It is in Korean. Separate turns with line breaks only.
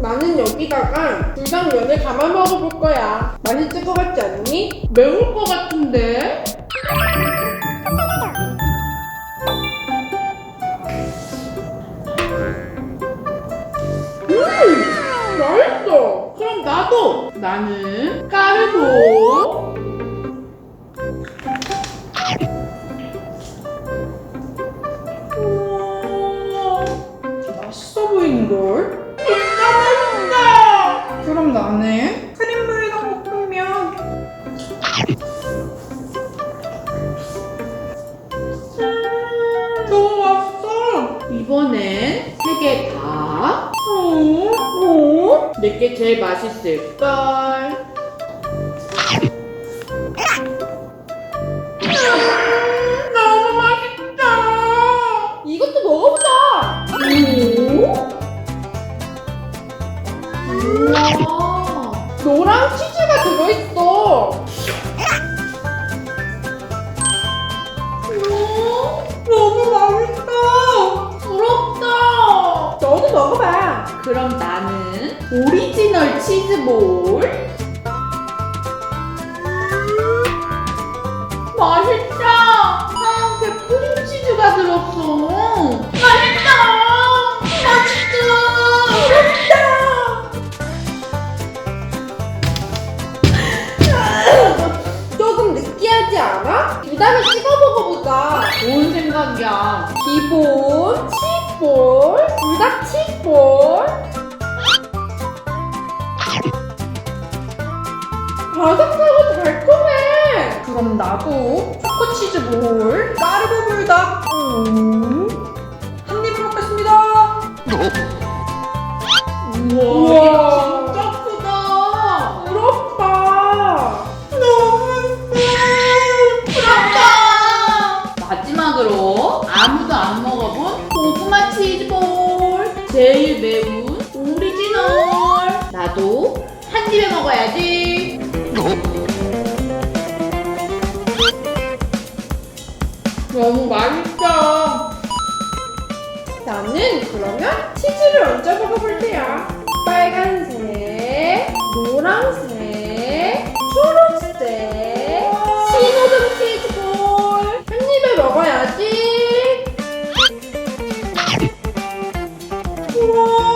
나는 여기다가 불닭면을 담아 먹어볼 거야. 맛있을 것 같지 않니? 매울 것 같은데? 맛있어. 그럼 나도. 나는 까르보. 우와, 맛있어 보이는걸? 진짜 맛있다. 그럼 나는 크림 불닭 볶음면. 너무 맛있어. 이번엔 3개 다. 내게 제일 맛있을걸. 너무 맛있다. 이것도 먹어보자. 우와, 노랑 치즈가 들어있어. 너무 맛있다. 부럽다. 너도 먹어봐. 그럼 나는 오리지널 치즈볼. 맛있다. 하얀게 크림치즈가 들었어. 맛있다. 부럽다. 조금 느끼하지 않아? 부담을 찍어 먹어보자. 좋은 생각이야. 기본 치볼, 불닭 치볼. 바삭하고 달콤해. 그럼 나도 초코치즈볼, 까르보 불닭. 한 입을 먹겠습니다. 우와, 진짜 크다. 부럽다. 너무 부럽다. 마지막으로 아무도 안 먹어본 고구마 치즈볼. 제일 매운 오리지널. 나도 한 입에 먹어야지. 너무 맛있어. 나는 그러면 치즈를 얹어 먹어볼 테야. 빨간색, 노란색, 초록색, 신호등 치즈볼. 한 입에 먹어야지. 우와,